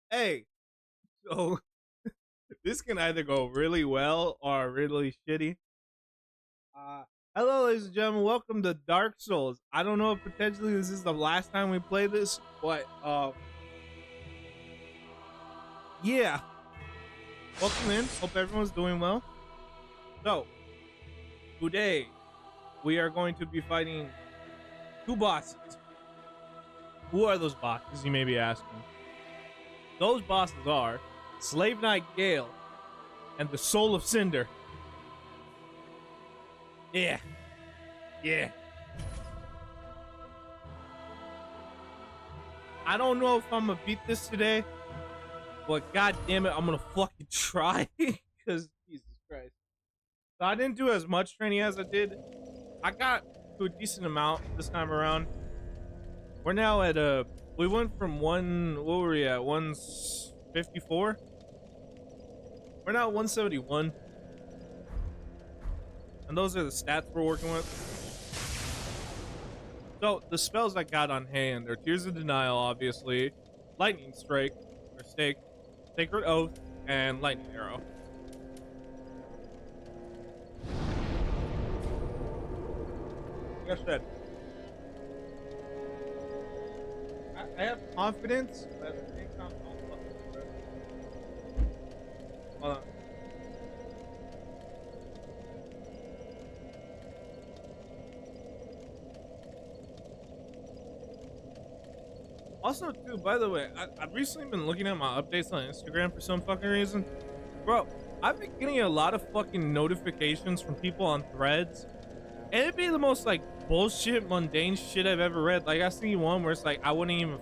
Hey, so this can either go really well or really shitty. Uh, Hello, ladies and gentlemen. Welcome to Dark Souls. I don't know if potentially this is the last time we play this, but yeah. Welcome in. Hope everyone's doing well. So today we are going to be fighting two bosses. Who are those bosses? You may be asking. Those bosses are Slave Knight Gale and the Soul of Cinder. Yeah, yeah. I don't know if I'm gonna beat this today, but god damn it, I'm gonna fucking try. Because Jesus Christ. So I didn't do as much training as I did. I got to a decent amount this time around. We're now at we went from what were we at? 154? We're now at 171. And those are the stats we're working with. So the spells I got on hand are Tears of Denial, obviously, Lightning Strike, or Stake, Sacred Oath, and Lightning Arrow. Like I said, I have confidence, but at the same time, hold on. Also, too, by the way, I've recently been looking at my updates on Instagram for some fucking reason. Bro, I've been getting a lot of fucking notifications from people on threads. And it'd be the most, like, bullshit, mundane shit I've ever read. Like, I see one where it's like, I wouldn't even,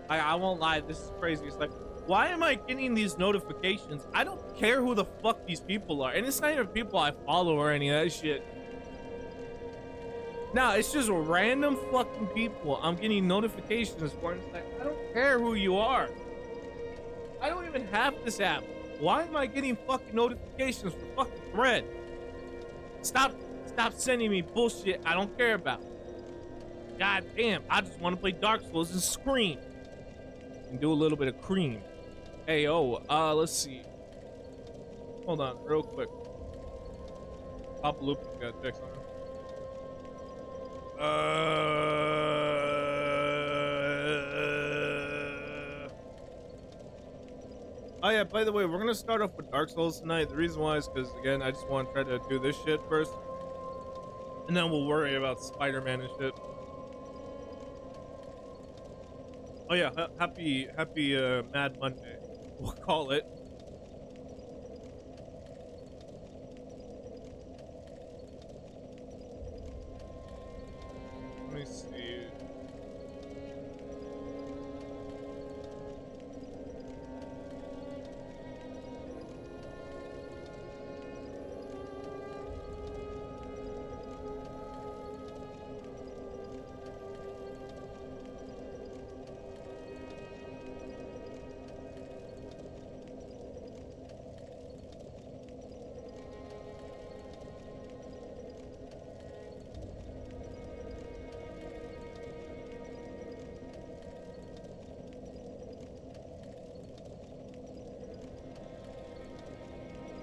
I won't lie, this is crazy. It's like, why am I getting these notifications? I don't care who the fuck these people are. And it's not even people I follow or any of that shit. No, it's just random fucking people I'm getting notifications for. And it's like, I don't care who you are. I don't even have this app. Why am I getting fucking notifications for fucking Thread? Stop sending me bullshit I don't care about. God damn, I just want to play Dark Souls and scream. And do a little bit of cream. Hey, let's see. Hold on, real quick. Papa Loop got a text on him. Oh yeah, by the way, we're gonna start off with Dark Souls tonight. The reason why is because, again, I just want to try to do this shit first. And then we'll worry about Spider-Man and shit. Oh yeah, happy Mad Monday. We'll call it. Let me see.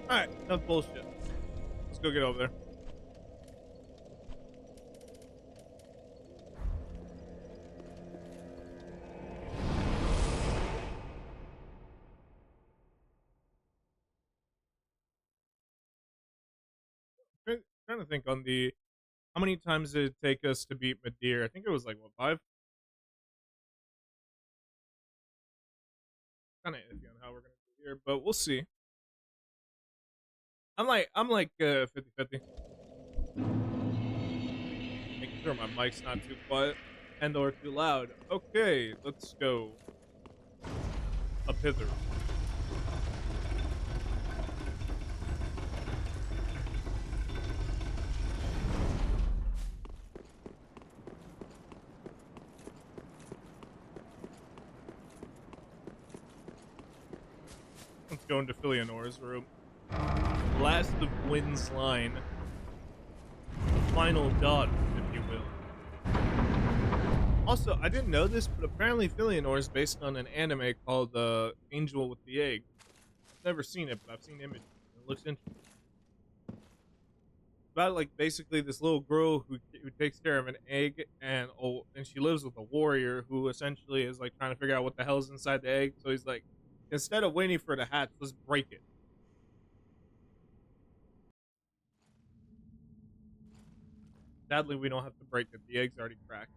Alright, enough bullshit. Let's go get over there. Trying to think on the how many times did it take us to beat Madeir? I think it was like what, 5? Kind of iffy on how we're gonna do here, but we'll see. I'm like 50-50. Making sure my mic's not too quiet and or too loud. Okay, let's go up hither. Let's go into Philionora's room. Last of Wynn's line. The final dot, if you will. Also, I didn't know this, but apparently Filianor is based on an anime called Angel with the Egg. I've never seen it, but I've seen images. It looks interesting. About like basically this little girl who takes care of an egg, and she lives with a warrior who essentially is like trying to figure out what the hell's inside the egg. So he's like, instead of waiting for it to hatch, let's break it. Sadly, we don't have to break it. The egg's already cracked.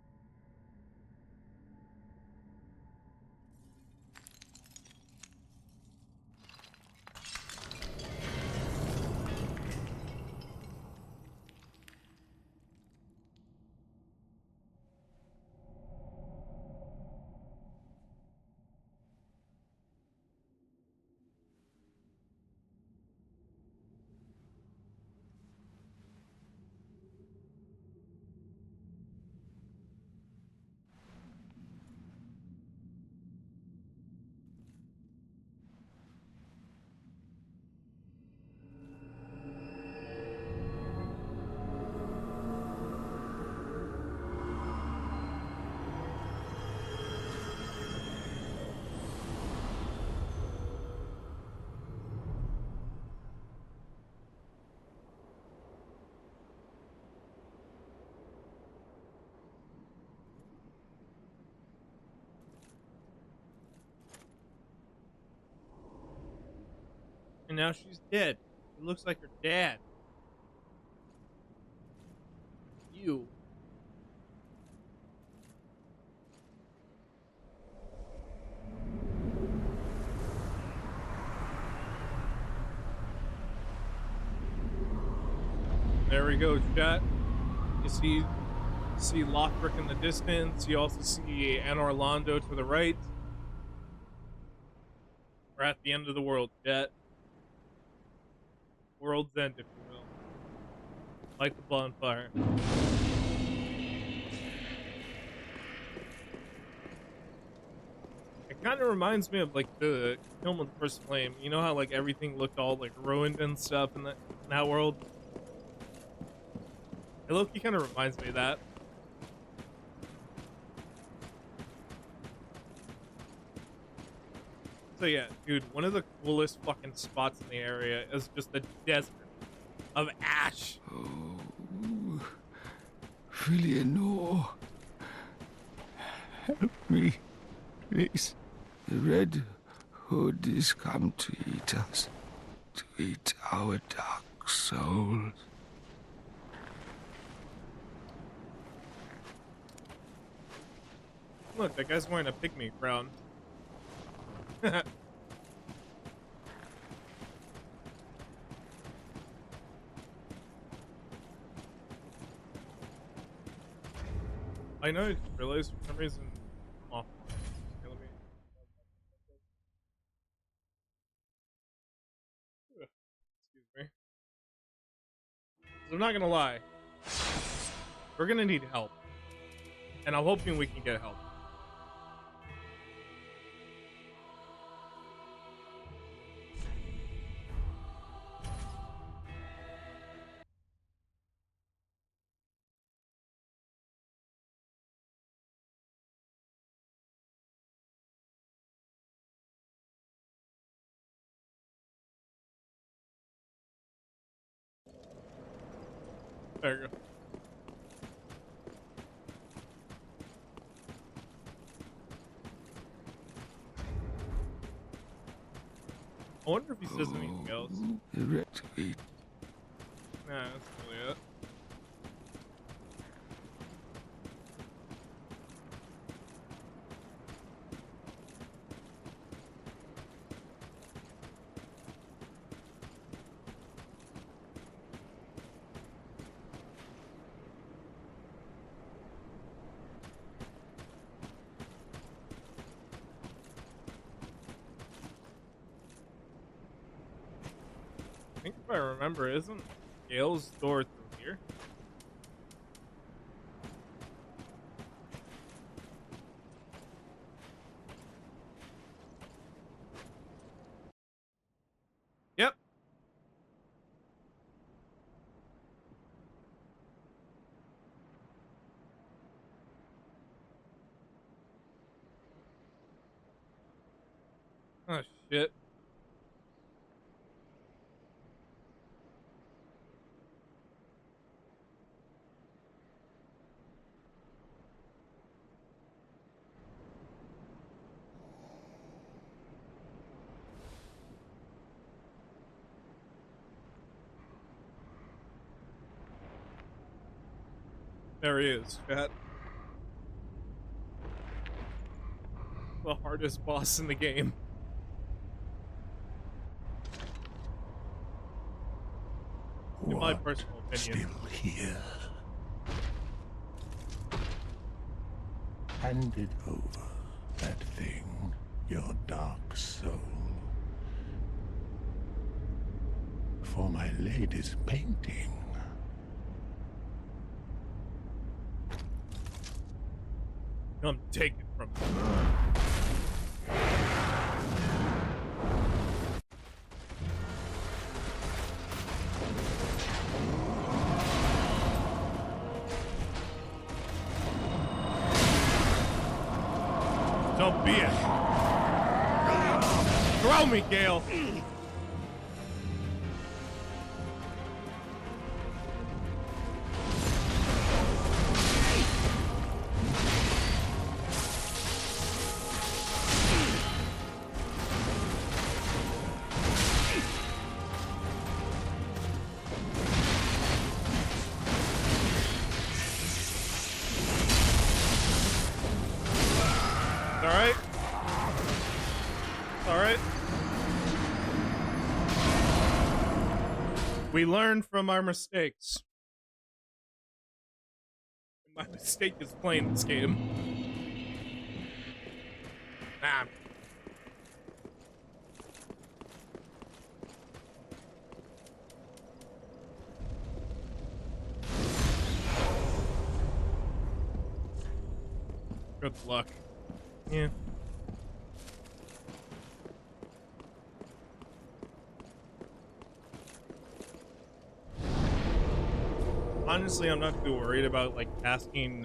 And now she's dead. It looks like her dad. You. There we go, chat. You see Lothric in the distance. You also see Anor Londo to the right. We're at the end of the world, chat. World's end, if you will. Light the bonfire. It kind of reminds me of like the film of the first flame. You know how like everything looked all like ruined and stuff in that world? It low-key kind of reminds me of that. So yeah, dude, one of the coolest fucking spots in the area is just the desert of ash. Oh, Filianor, help me, please. The Red Hood is come to eat us, to eat our dark souls. Look, that guy's wearing a pygmy crown. I know I just realized for some reason I'm off. Okay, let me. Excuse me. 'Cause I'm not gonna lie. We're gonna need help. And I'm hoping we can get help. There you go. I wonder if he says anything else. The Red Hood. Nah, that's really it. I think if I remember, isn't Gale's door through here? Yep. Oh shit. There he is, chat. The hardest boss in the game. In my personal opinion. Still here. Hand it over, that thing, your dark soul. For my lady's painting. Come take it from me. So be it. Throw me, Gale. Alright. Alright. We learn from our mistakes. My mistake is playing this game. Nah. Good luck. Yeah. Honestly, I'm not too worried about like asking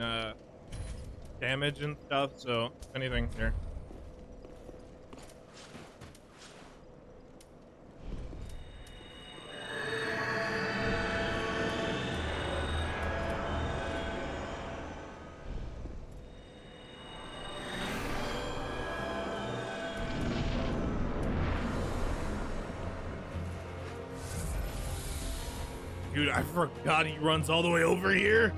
damage and stuff, so if anything here. Dude, I forgot he runs all the way over here.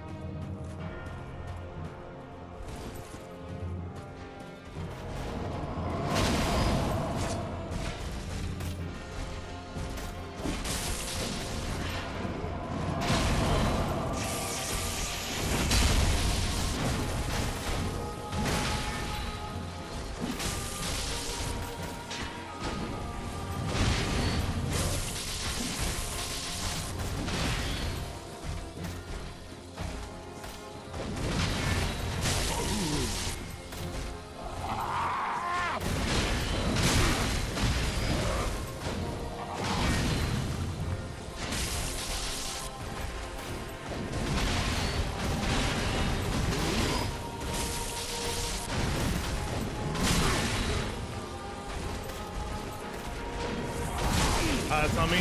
That's on me.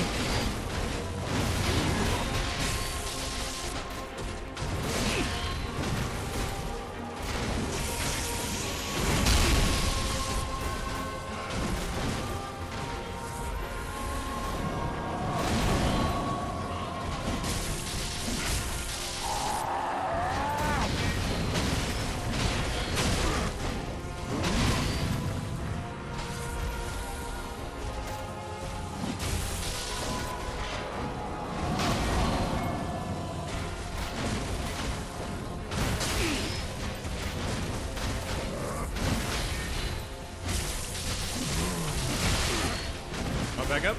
Back up.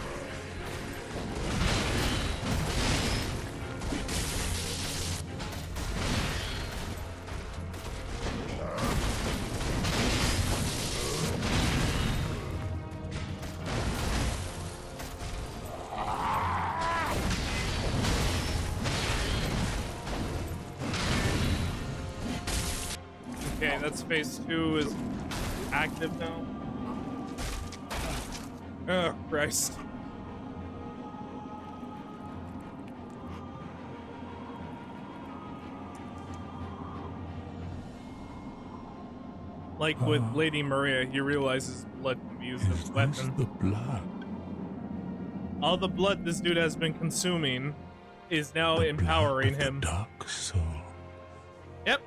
Okay, that's phase 2 is active now. Oh, Christ. Like with Lady Maria, he realizes blood can be used as Is a this weapon. the blood? All the blood this dude has been consuming is now The empowering blood of him. the dark soul. Yep.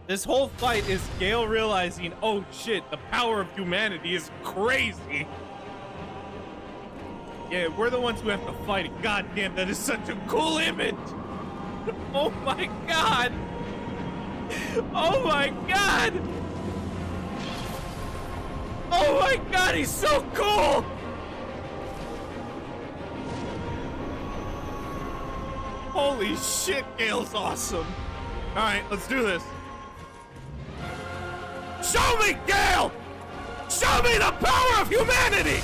This whole fight is Gale realizing, oh shit, the power of humanity is crazy. Yeah, we're the ones who have to fight it. God damn, that is such a cool image. Oh my god. Oh my god. Oh my god, he's so cool. Holy shit, Gale's awesome. All right, let's do this. Show me, Gale! Show me the power of humanity!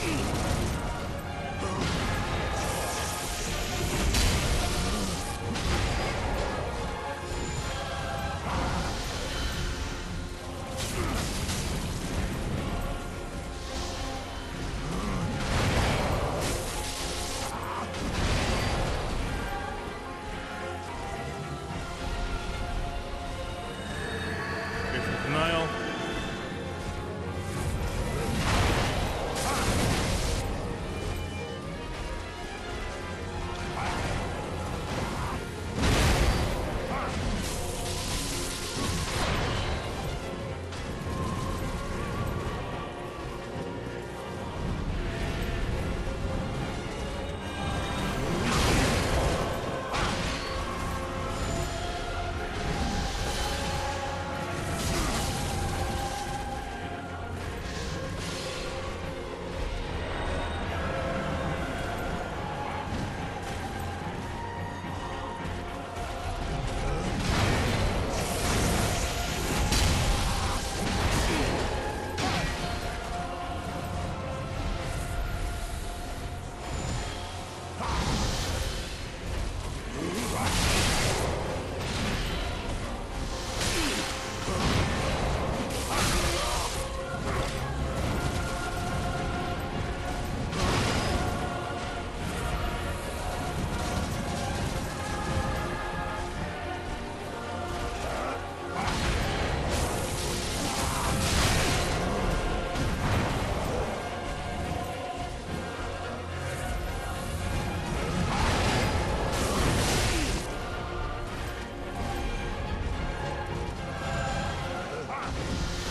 Here's the denial.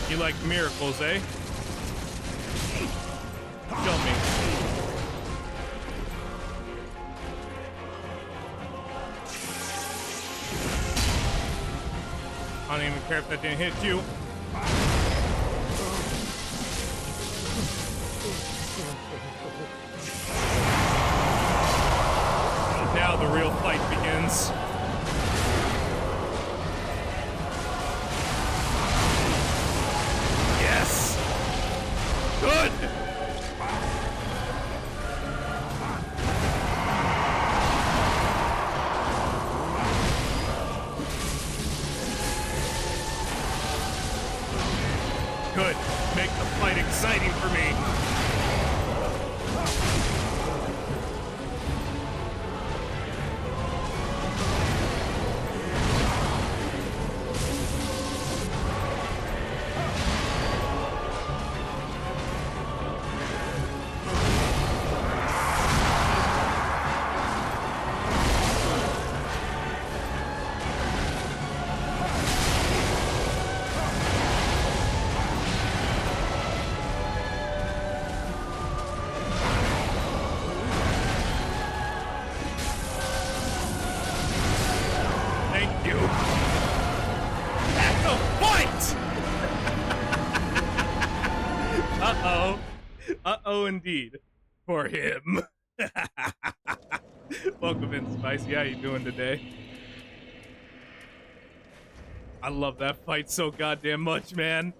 You like miracles, eh? Show me. I don't even care if that didn't hit you. Now the real fight begins. Yes! Good! Good. Make the fight exciting for me. Thank you. That's a fight! Uh-oh. Uh-oh indeed. For him. Welcome in, Spicy. How you doing today? I love that fight so goddamn much, man.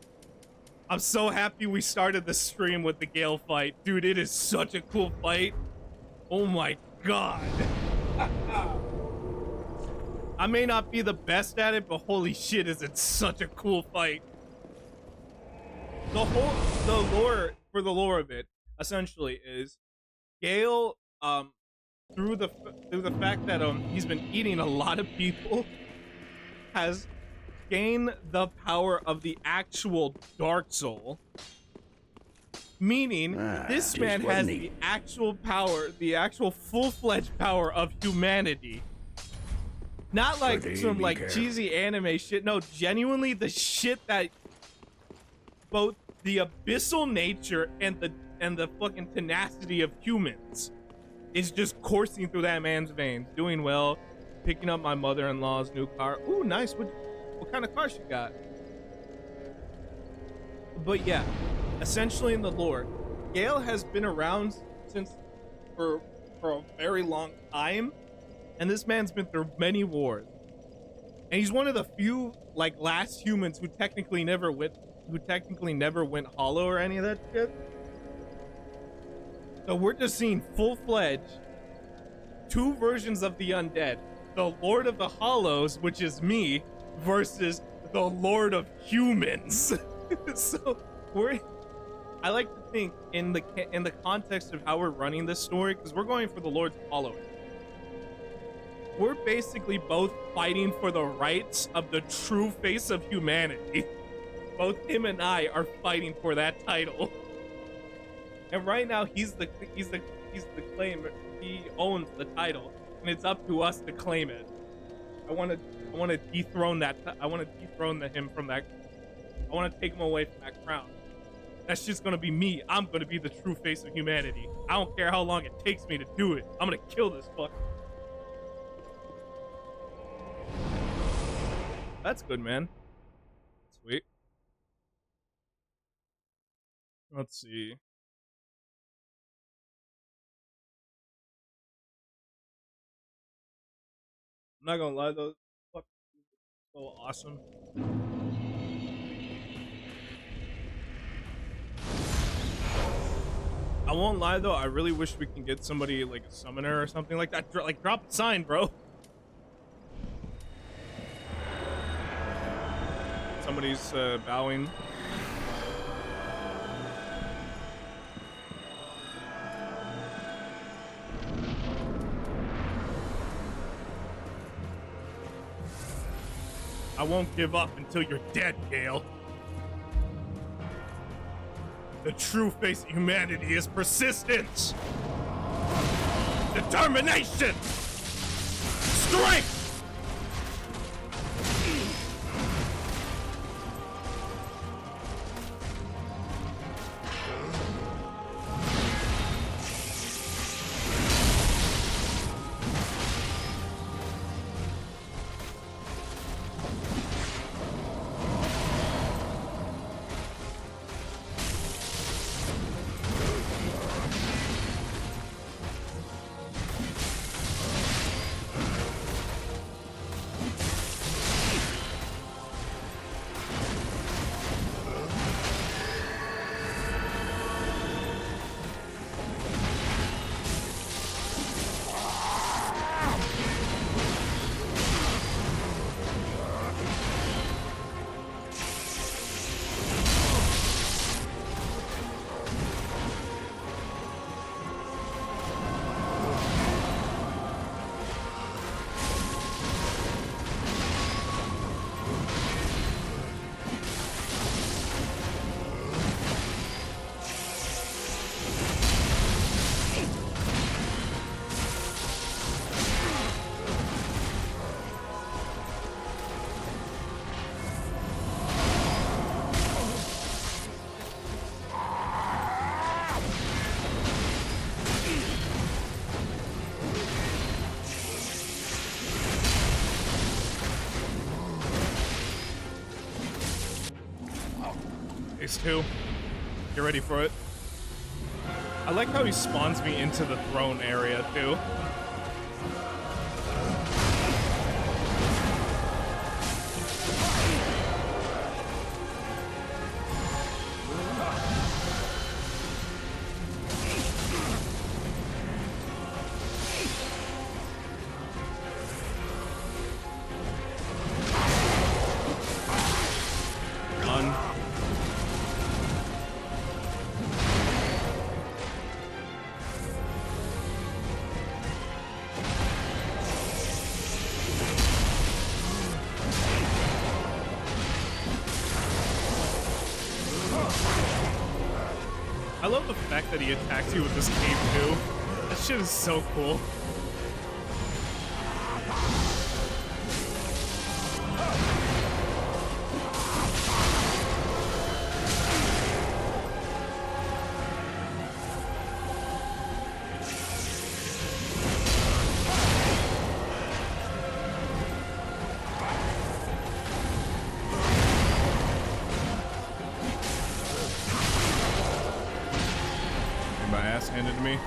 I'm so happy we started the stream with the Gale fight. Dude, it is such a cool fight. Oh my god. I may not be the best at it, but holy shit, is it such a cool fight. The lore, for the lore of it, essentially is Gale, through the fact that he's been eating a lot of people, has gained the power of the actual Dark Soul. Meaning, this just man has wasn't he? the actual power, the actual full-fledged power of humanity. Not like But some be like careful. cheesy anime shit. No, genuinely the shit that both the abyssal nature and the fucking tenacity of humans is just coursing through that man's veins. Doing well, picking up my mother-in-law's new car. Ooh, nice. What kind of car she got? But yeah, essentially in the lore, Gale has been around since for a very long time, and this man's been through many wars. And he's one of the few like last humans who technically never went hollow or any of that shit. So we're just seeing full-fledged two versions of the undead. The Lord of the Hollows, which is me, versus the Lord of Humans. So I like to think in the context of how we're running this story, because we're going for the Lord's Hollow. We're basically both fighting for the rights of the true face of humanity. Both him and I are fighting for that title. And right now he's the claimer. He owns the title, and it's up to us to claim it. I want to dethrone that. I want to dethrone him from that. I want to take him away from that crown. That's just gonna be me. I'm gonna be the true face of humanity. I don't care how long it takes me to do it. I'm gonna kill this fucker. That's good, man. Sweet. Let's see. I'm not gonna lie though, fuck, so awesome. I won't lie though, I really wish we can get somebody like a summoner or something like that. Like drop a sign, bro. Somebody's bowing. I won't give up until you're dead, Gale. The true face of humanity is persistence, determination, strength. Phase 2. Get ready for it. I like how he spawns me into the throne area, too. I love the fact that he attacks you with this cape too. That shit is so cool. My ass handed to me.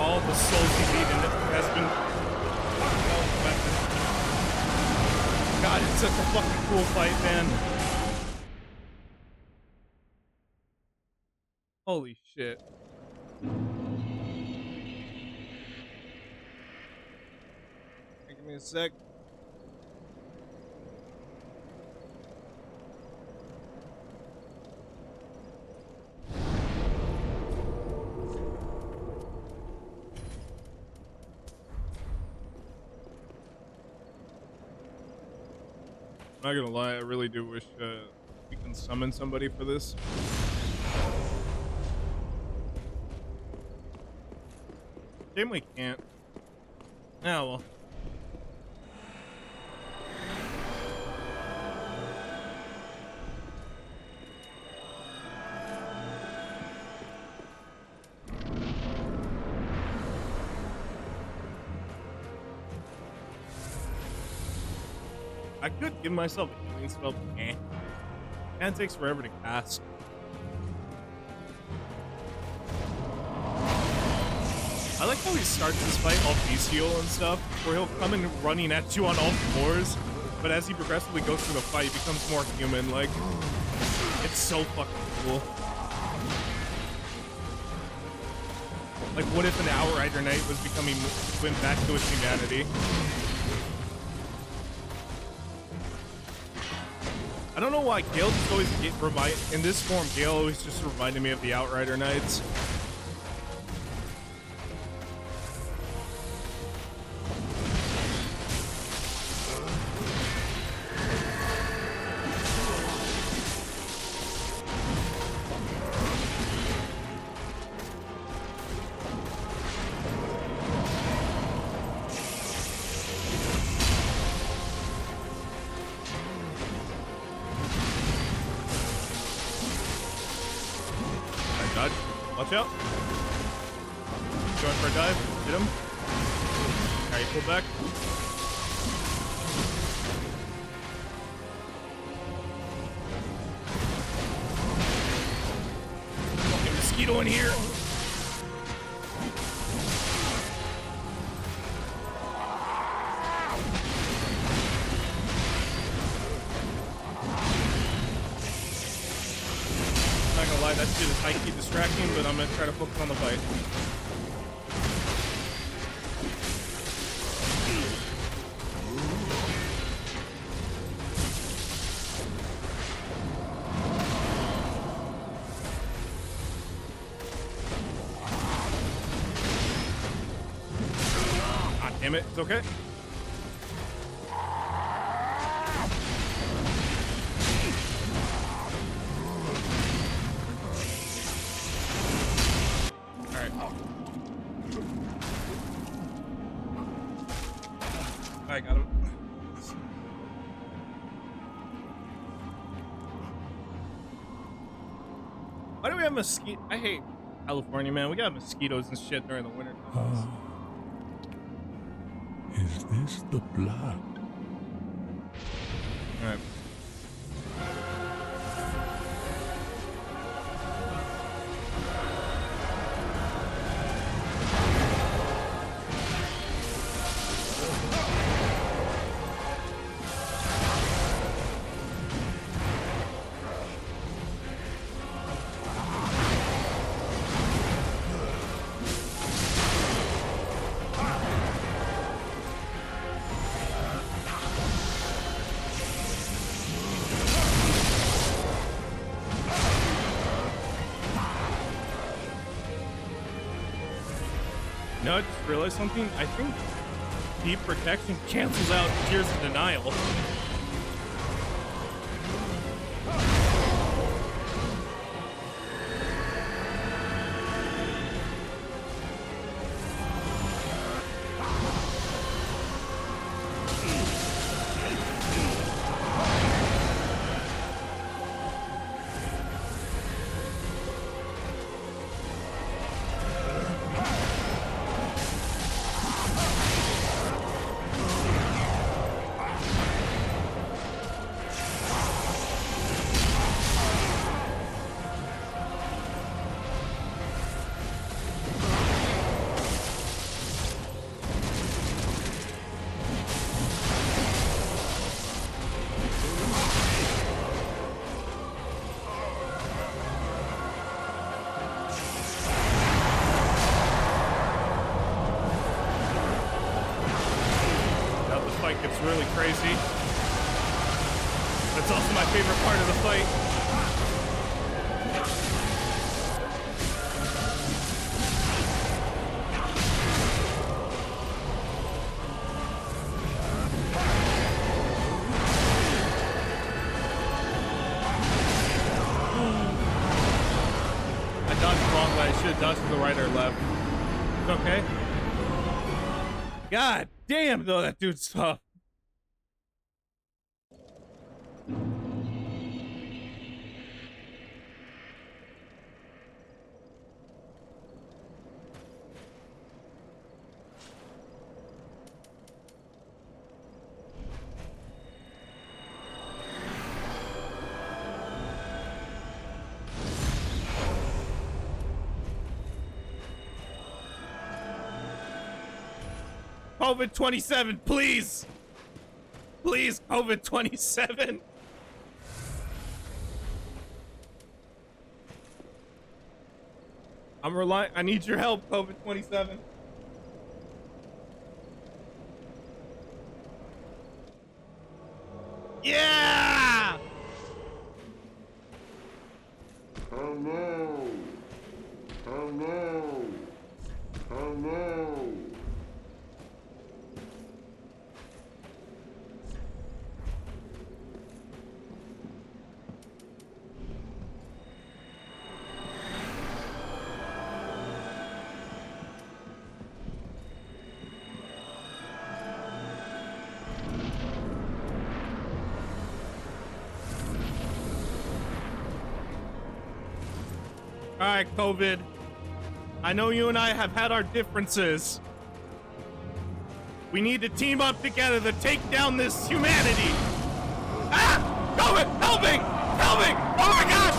All the souls he needed has been. God, it's such a fucking cool fight, man. Holy shit. Hey, give me a sec. I'm not gonna lie, I really do wish we can summon somebody for this. Shame we can't. Yeah, well. I could give myself a healing spell, but eh. And it takes forever to cast. I like how he starts this fight all bestial and stuff, where he'll come in running at you on all fours, but as he progressively goes through the fight, he becomes more human. Like, it's so fucking cool. Like, what if an Outrider Knight went back to its humanity? I don't know why Gale just always in this form, Gale always just reminded me of the Outrider Knights. Dodge. Watch out. Going for a dive. Hit him. Alright, pull back. Fucking mosquito in here. That shit is high-key distracting, but I'm gonna try to focus on the fight. Ah, damn it, it's okay. I got him. Why do we have mosquito? I hate California, man. We got mosquitoes and shit during the winter. Is this the blood? All right. No, I just realized something. I think deep protection cancels out Tears of Denial. It's really crazy. That's also my favorite part of the fight. I dodged the wrong way. I should have dodged to the right or left. It's okay. God damn, though, that dude's tough. COVID-27, please! Please, COVID-27! I'm relying. I need your help, COVID-27. Yeah! Hello. Hello. Hello. All right, COVID. I know you and I have had our differences. We need to team up together to take down this humanity. Ah! COVID! Help me! Help me! Oh my God!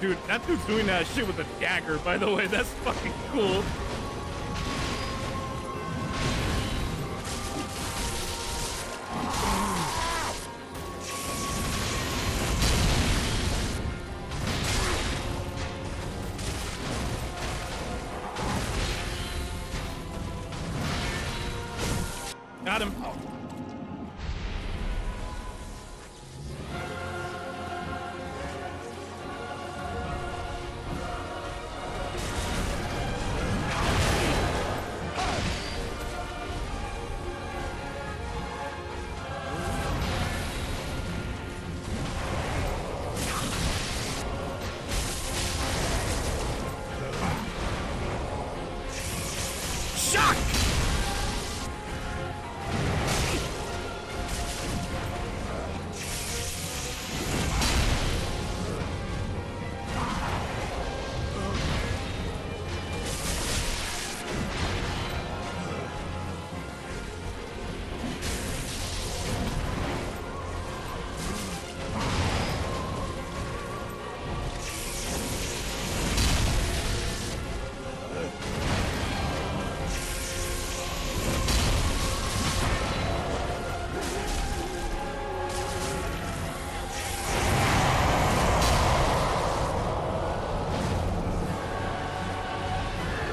Dude, that dude's doing that shit with a dagger, by the way. That's fucking cool. Got him.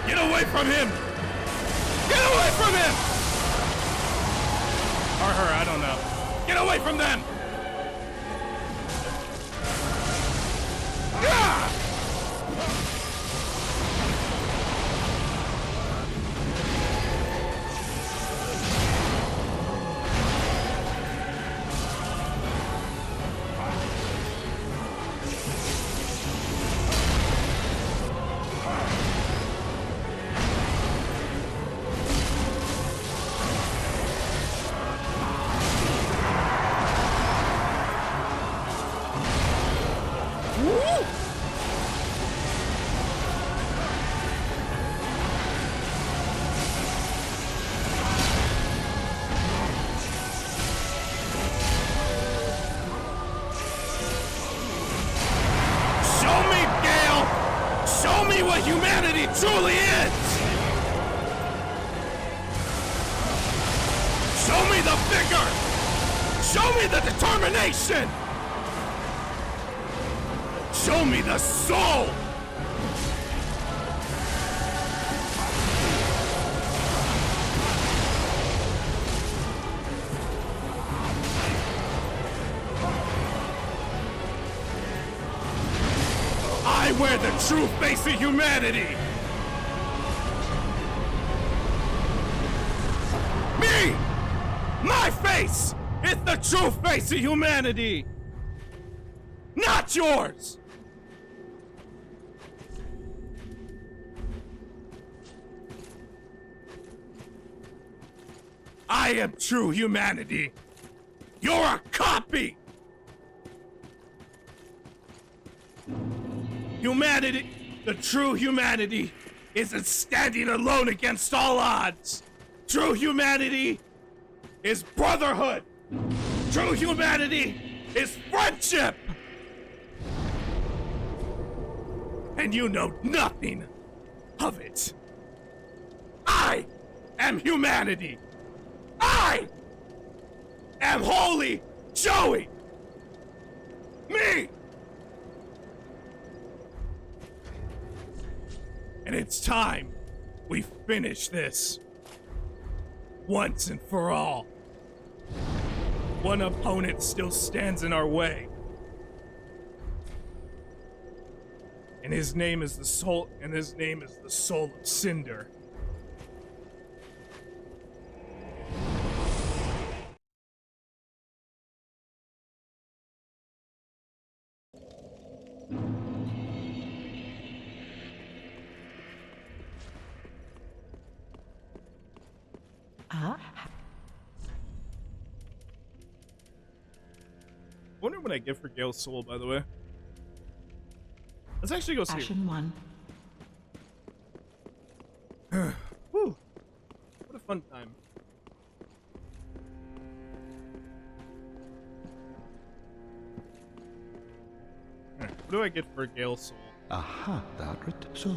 Get away from him! Get away from him! Or her, I don't know. Get away from them! Ah! What humanity truly is! Show me the vigor! Show me the determination! Show me the soul! I wear the true face of humanity! Me! My face is the true face of humanity! Not yours! I am true humanity! You're a copy! Humanity, the true humanity, isn't standing alone against all odds. True humanity is brotherhood. True humanity is friendship. And you know nothing of it. I am humanity. I am Holy Joey. Me. And it's time we finish this. Once and for all. One opponent still stands in our way. And his name is the Soul of Cinder. I wonder what I get for Gale's soul, by the way. Let's actually go see. Ashen one. Whew. What a fun time. What do I get for Gale's soul? Aha, that so.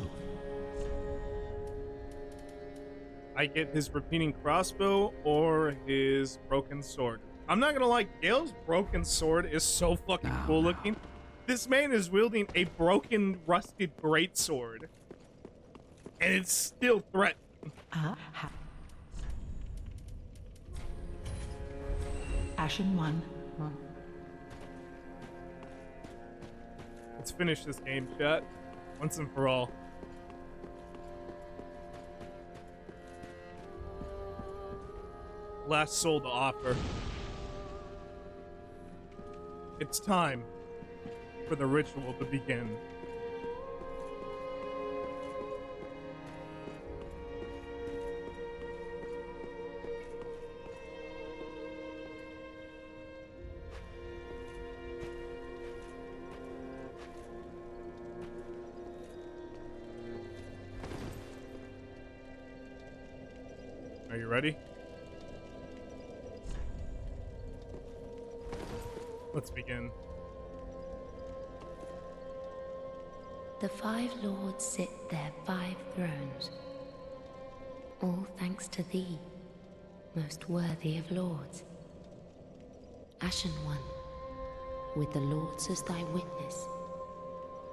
I get his repeating crossbow or his broken sword. I'm not gonna lie, Gale's broken sword is so fucking cool looking. This man is wielding a broken, rusted greatsword. And it's still threatening. Ashen one. Let's finish this game, chat. Once and for all. Last soul to offer. It's time for the ritual to begin. Are you ready? Let's begin. The 5 lords sit their 5 thrones, all thanks to thee, most worthy of lords. Ashen one, with the lords as thy witness,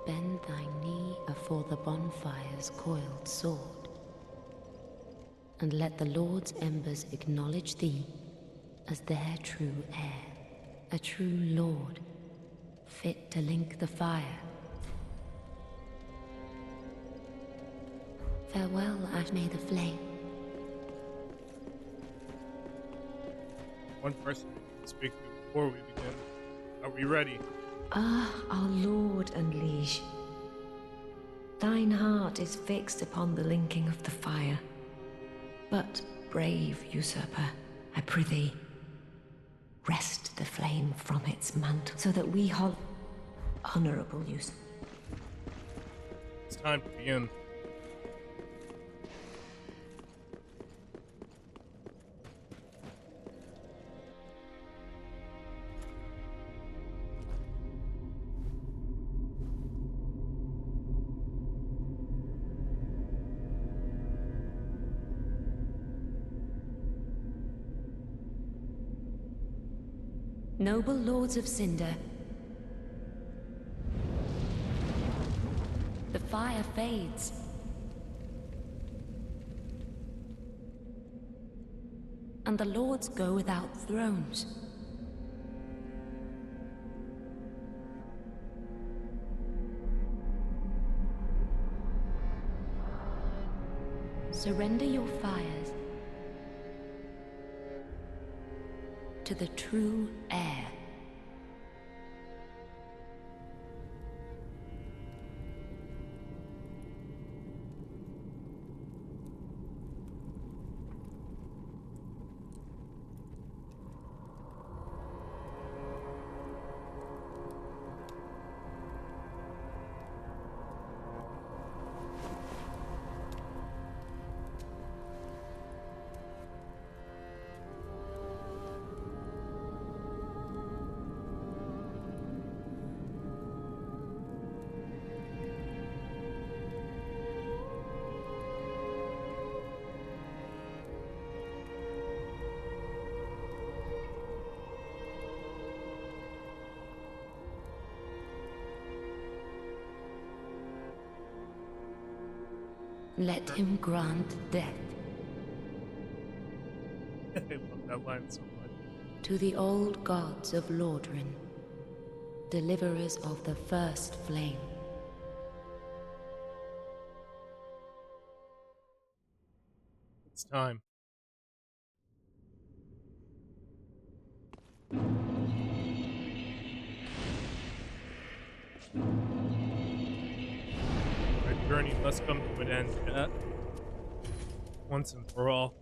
bend thy knee afore the bonfire's coiled sword. and let the Lord's embers acknowledge thee as their true heir, a true lord, fit to link the fire. Farewell, may the flame. One person to speak to before we begin. Are we ready? Ah, our lord and liege. Thine heart is fixed upon the linking of the fire. But, brave usurper, I prithee, wrest the flame from its mantle, so that we honorable use. It's time to begin. Noble lords of Cinder, the fire fades. And the lords go without thrones. Surrender your fires to the true heir. Let him grant death I love that line so much. to the old gods of Lordran, deliverers of the first flame. It's time. Our journey must come to an end, chat. Once and for all.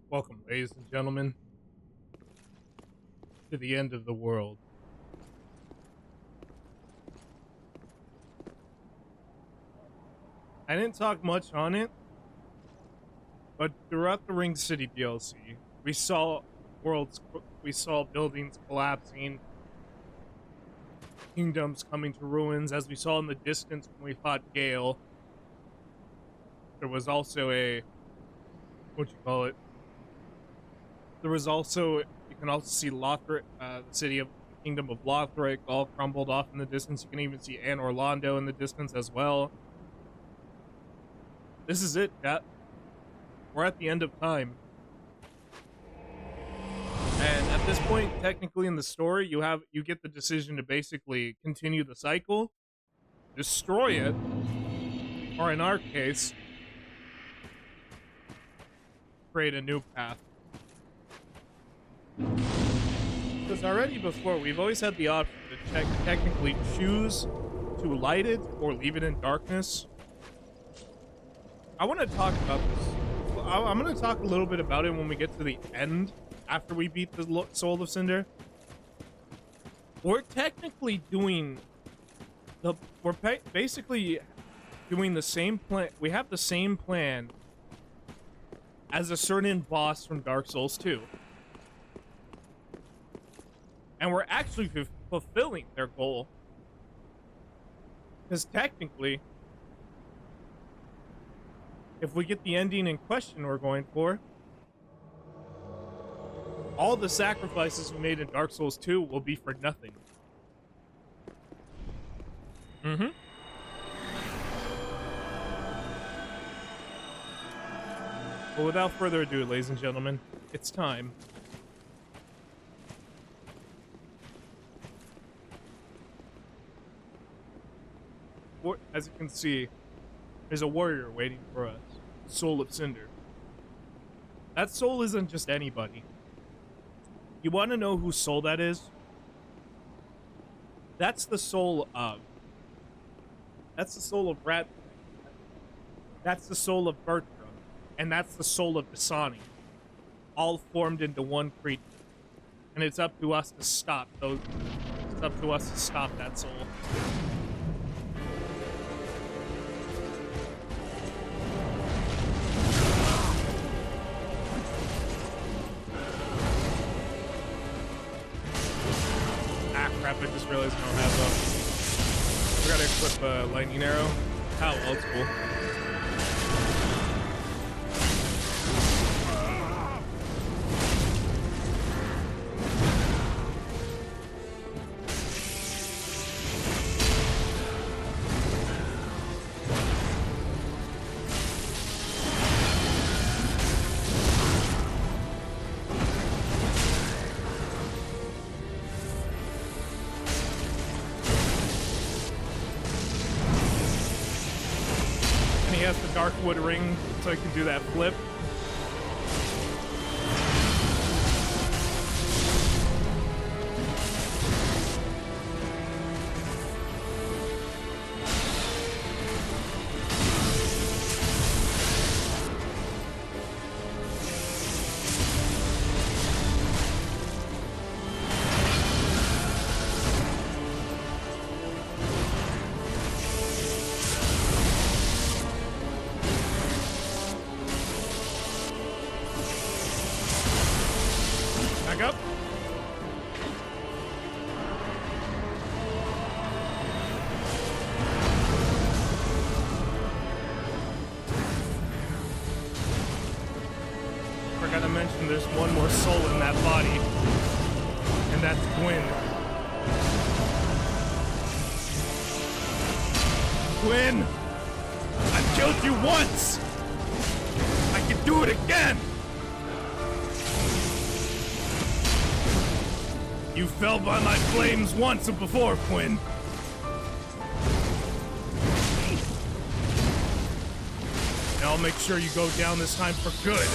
Welcome, ladies and gentlemen, to the end of the world. I didn't talk much on it, but throughout the Ring City DLC, we saw buildings collapsing, kingdoms coming to ruins, as we saw in the distance when we fought Gale. There was also there was also, you can also see Lothric, the city of the Kingdom of Lothric, all crumbled off in the distance. You can even see Anor Londo in the distance as well. This is it, chat. We're at the end of time. And at this point, technically in the story, you get the decision to basically continue the cycle, destroy it, or in our case, create a new path. Because already before, we've always had the option to technically choose to light it or leave it in darkness. I want to talk about this. I'm going to talk a little bit about it when we get to the end, after we beat the Soul of Cinder. We're technically doing basically doing the same plan. We have the same plan as a certain boss from Dark Souls 2. And we're actually fulfilling their goal. Because technically, if we get the ending in question we're going for, all the sacrifices we made in Dark Souls 2 will be for nothing. Mm-hmm. Well, without further ado, ladies and gentlemen, it's time. As you can see, there's a warrior waiting for us. Soul of Cinder. That soul isn't just anybody. You want to know whose soul that is? That's the soul of... That's the soul of Rat. That's the soul of Bertram. And that's the soul of Dasani. All formed into one creature. And it's up to us to stop those... It's up to us to stop that soul. I just realized I don't have I gotta equip a lightning arrow. Oh, well, it's cool. Darkwood ring so I can do that flip. There's one more soul in that body, and that's Gwyn. Gwyn! I've killed you once! I can do it again! You fell by my flames once before, Gwyn. And I'll make sure you go down this time for good.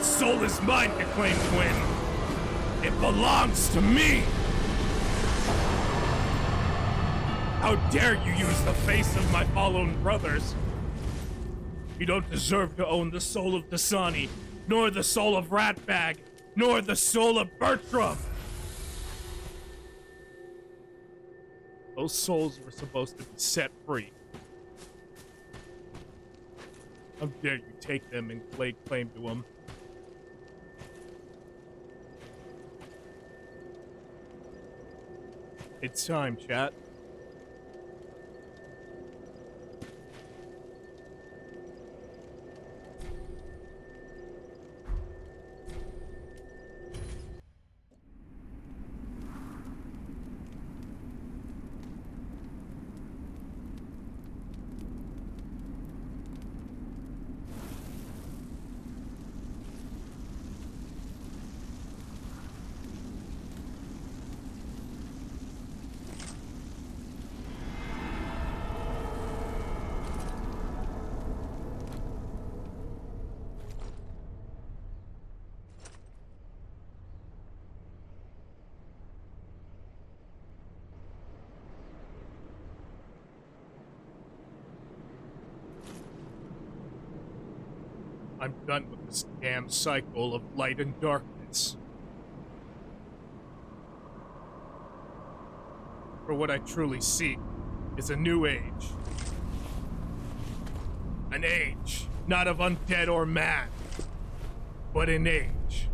Soul is mine to claim, Gwyn. It belongs to me. How dare you use the face of my fallen brothers? You don't deserve to own the soul of Dasani, nor the soul of Ratbag, nor the soul of Bertram. Those souls were supposed to be set free. How dare you take them and lay claim to them? It's time, chat. I'm done with this damn cycle of light and darkness. For what I truly seek is a new age. An age, not of undead or man, but an age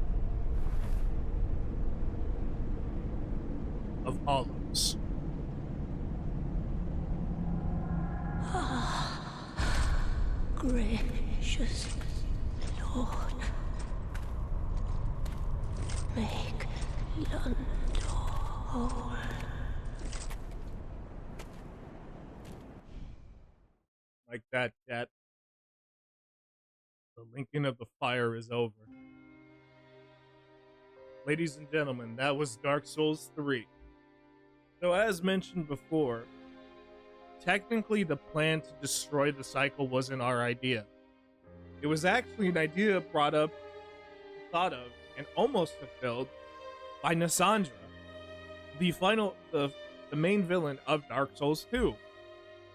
of hollows. Gracious Lord, make Londor whole. Like that, chat. The linking of the fire is over. Ladies and gentlemen, that was Dark Souls 3. So as mentioned before, technically the plan to destroy the cycle wasn't our idea. It was actually an idea brought up, thought of, and almost fulfilled by Nasandra, the main villain of Dark Souls 2.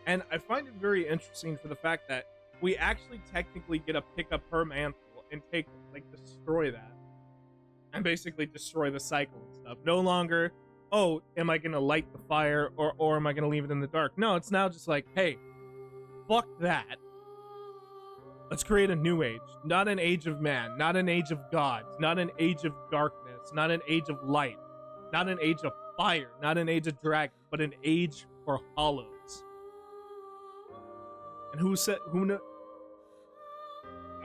And I find it very interesting for the fact that we actually technically get to pick up her mantle and destroy that. And basically destroy the cycle and stuff. No longer, oh, am I gonna light the fire or am I gonna leave it in the dark? No, it's now just like, hey, fuck that. Let's create a new age. Not an age of man, not an age of gods, not an age of darkness, not an age of light, not an age of fire, not an age of dragon, but an age for hollows. And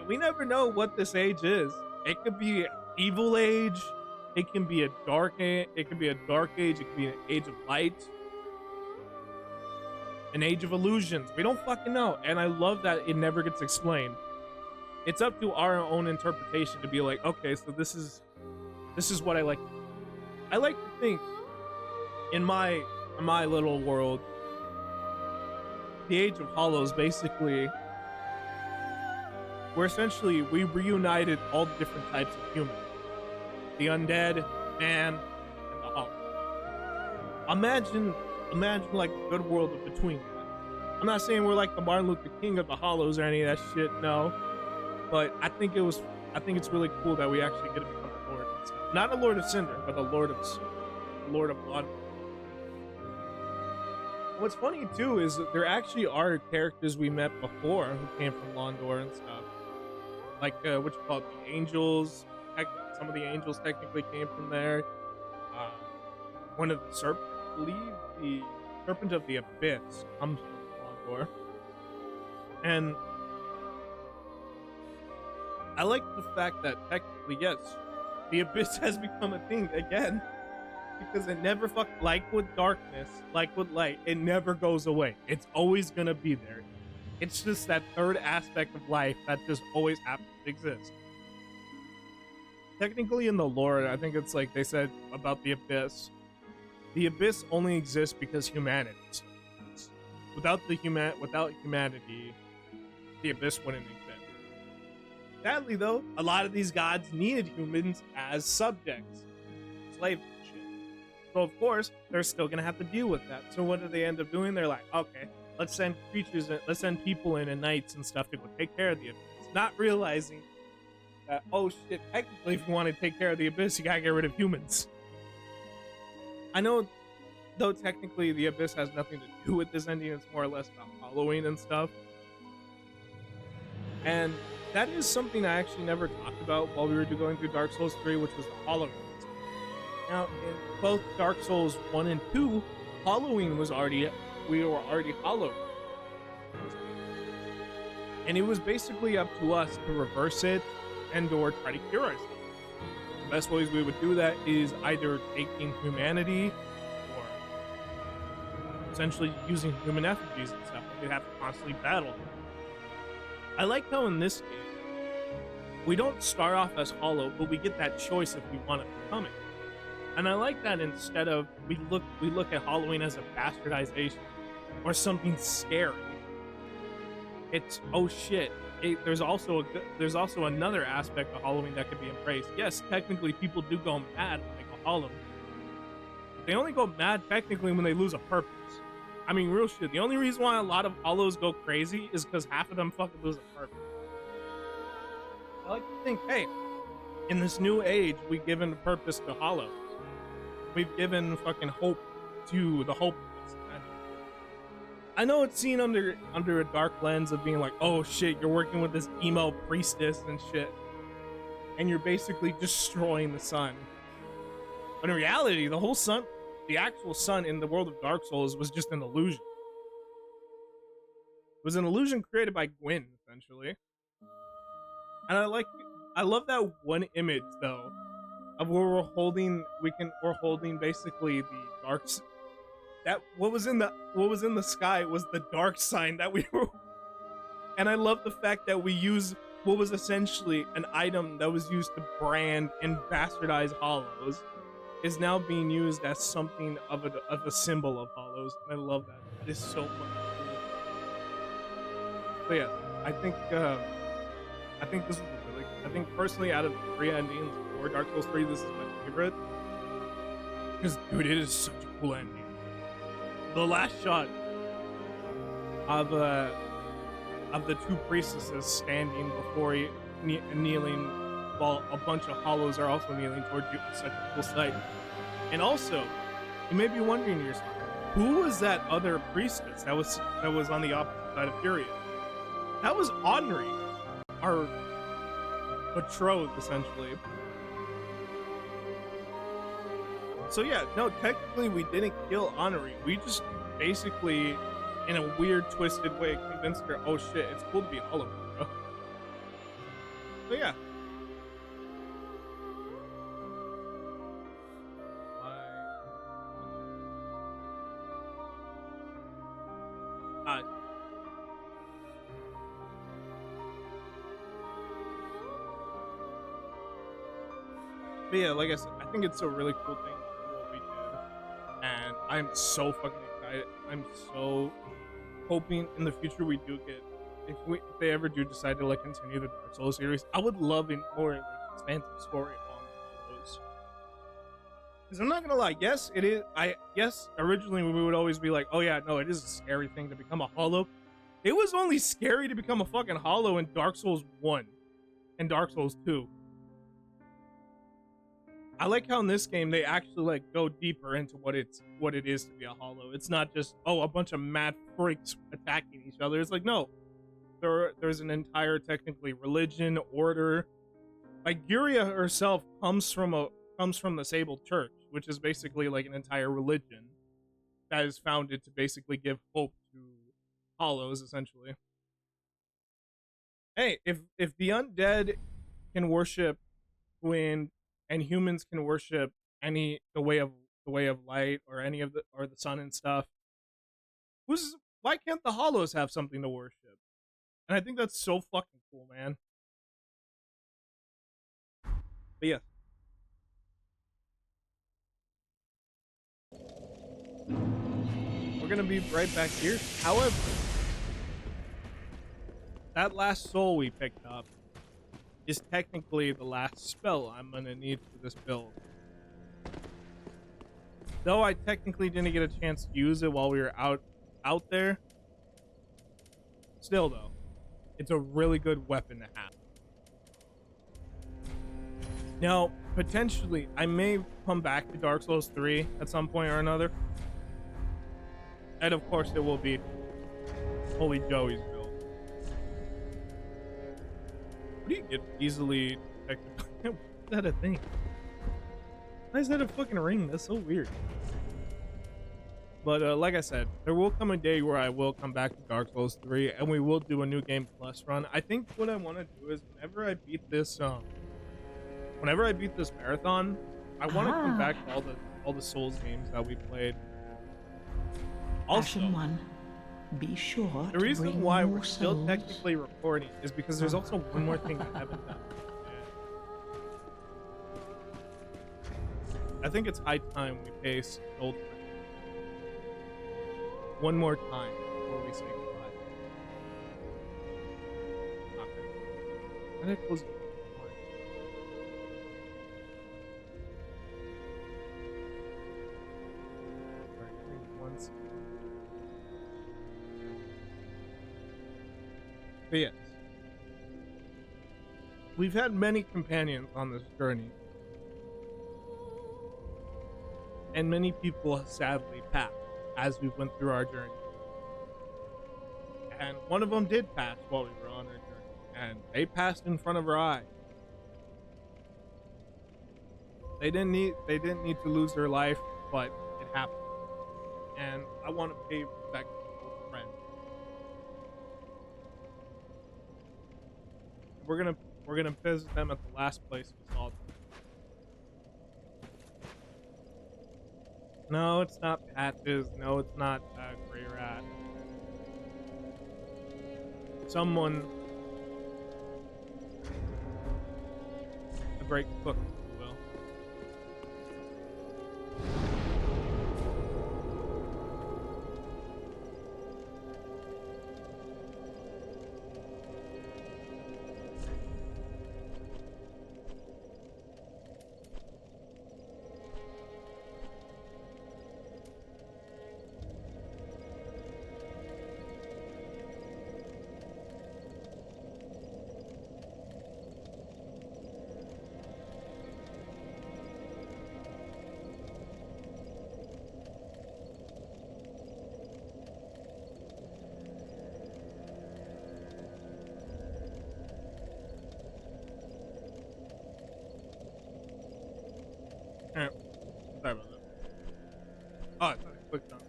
we never know what this age is. It could be evil age, it can be a dark age, it could be an age of light, an age of illusions. We don't fucking know. And I love that it never gets explained. It's up to our own interpretation to be like, okay, so this is what I like. I like to think in my little world, the Age of Hollows basically, we reunited all the different types of humans. The undead, man, and the hollow. Imagine like a good world in between that. I'm not saying we're like the Martin Luther King of the hollows or any of that shit, no. But I think it's really cool that we actually get to become a lord and stuff. Not a Lord of Cinder, but a Lord of Blood. What's funny too is that there actually are characters we met before who came from Londor and stuff. Like what you call it, the angels. Some of the angels technically came from there. One of the serpents, I believe the Serpent of the Abyss comes from Londor. And I like the fact that technically, yes, the Abyss has become a thing again. Because it never like with darkness, like with light, it never goes away. It's always gonna be there. It's just that third aspect of life that just always happens to exist. Technically in the lore, I think it's like they said about the Abyss. The Abyss only exists because humanity exists. Without humanity, the Abyss wouldn't exist. Sadly though, a lot of these gods needed humans as subjects. Slaves. So of course, they're still gonna have to deal with that. So what do they end up doing? They're like, okay, let's send people in and knights and stuff to go take care of the Abyss. Not realizing that, oh shit, technically if you want to take care of the Abyss, you gotta get rid of humans. I know, though technically the Abyss has nothing to do with this ending, it's more or less about Halloween and stuff. And that is something I actually never talked about while we were going through Dark Souls 3, which was the Halloween. Now, in both Dark Souls 1 and 2, Halloween was already, we were already hollowed. And it was basically up to us to reverse it and or try to cure ourselves. The best ways we would do that is either taking humanity or essentially using human effigies and stuff. We'd have to constantly battle. I like how in this game, we don't start off as hollow, but we get that choice if we want to become it. And I like that instead of we look at Halloween as a bastardization or something scary. It's oh shit. There's also another aspect of Halloween that could be embraced. Yes, technically people do go mad when they go hollow. They only go mad technically when they lose a purpose. I mean, real shit. The only reason why a lot of hollows go crazy is because half of them fucking lose a purpose. I like to think, hey, in this new age, we've given a purpose to hollows. We've given fucking hope to the hopeless. I know it's seen under a dark lens of being like, oh shit, you're working with this emo priestess and shit, and you're basically destroying the sun. But in reality, the actual sun in the world of Dark Souls was just an illusion. It was an illusion created by Gwyn, essentially. And I love that one image though, of where we're holding basically the dark. That what was in the sky was the dark sign that we were. And I love the fact that we use what was essentially an item that was used to brand and bastardize hollows is now being used as something of a symbol of hollows. And I love that. It is so fucking cool. So yeah, I think this was really. I think personally, out of the 3 endings for Dark Souls 3, this is my favorite. Because dude, it is such a cool ending. The last shot of the 2 priestesses standing before kneeling, while a bunch of hollows are also kneeling towards you, is such a cool sight. And also, you may be wondering to yourself, who was that other priestess that was on the opposite side of Furia? That was Anri, our betrothed, essentially. So yeah, no, technically we didn't kill Anri. We just basically, in a weird, twisted way, convinced her, oh shit, it's cool to be hollow, bro. So yeah. But yeah, like I said, I think it's a really cool thing what we did, and I'm so fucking excited. I'm so hoping in the future we do get, if they ever do decide to like continue the Dark Souls series, I would love a more like expansive story on those. Because I'm not gonna lie, yes, it is. Yes, originally we would always be like, oh yeah, no, it is a scary thing to become a hollow. It was only scary to become a fucking hollow in Dark Souls 1 and Dark Souls 2. I like how in this game they actually like go deeper into what it is to be a hollow. It's not just, oh, a bunch of mad freaks attacking each other. It's like, no, there's an entire technically religion, order. Like Guria herself comes from the Sable Church, which is basically like an entire religion that is founded to basically give hope to hollows, essentially. Hey, if the undead can worship Gwyn, and humans can worship the way of light or the sun and stuff, why can't the hollows have something to worship? And I think that's so fucking cool, man. But yeah. We're gonna be right back here. However, that last soul we picked up is technically the last spell I'm gonna need for this build. Though I technically didn't get a chance to use it while we were out there, still though, it's a really good weapon to have. Now, potentially, I may come back to Dark Souls 3 at some point or another. And of course it will be Holy Joey's build. What do you get easily detected? Why is that a thing? Why is that a fucking ring? That's so weird. But like I said, there will come a day where I will come back to Dark Souls 3 and we will do a new game plus run. I think what I want to do is whenever I beat this marathon, I want to come back to all the Souls games that we played. Also, Ashen One, be sure the to reason bring why more we're still souls. technically recording is because there's also one more thing I haven't done. And I think it's high time we face Old Friend one more time before we say goodbye. Okay. And it goes. Once. But yes, we've had many companions on this journey, and many people have sadly passed as we went through our journey. And one of them did pass while we were on our journey, and they passed in front of our eyes. They didn't need to lose their life, but it happened. And I want to pay respect to my old friend. We're gonna visit them at the last place we saw them. No, it's not Patches. No, it's not Grey Rat. Someone, a great cook, if you will. Sorry about that. Oh, I thought I clicked on it.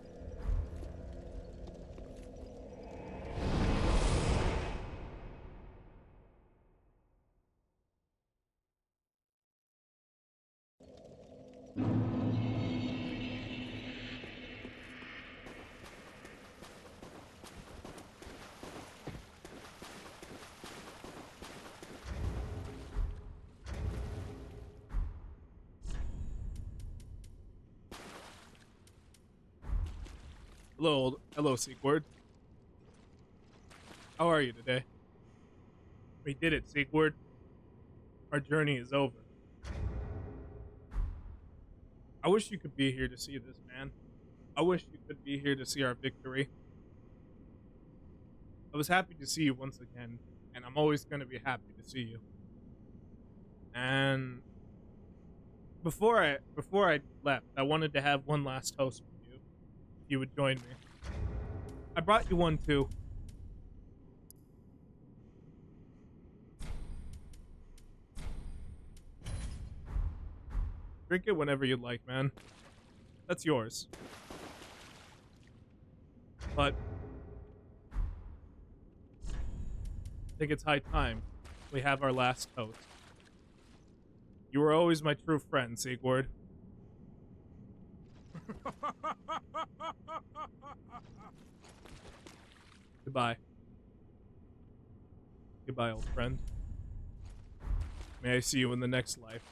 Hello, Sigurd. How are you today? We did it, Sigurd. Our journey is over. I wish you could be here to see this, man. I wish you could be here to see our victory. I was happy to see you once again, and I'm always going to be happy to see you. And before I left, I wanted to have one last toast with you. If you would join me. I brought you one too. Drink it whenever you'd like, man. That's yours. But I think it's high time we have our last toast. You were always my true friend, Sigurd. Goodbye. Goodbye, old friend. May I see you in the next life.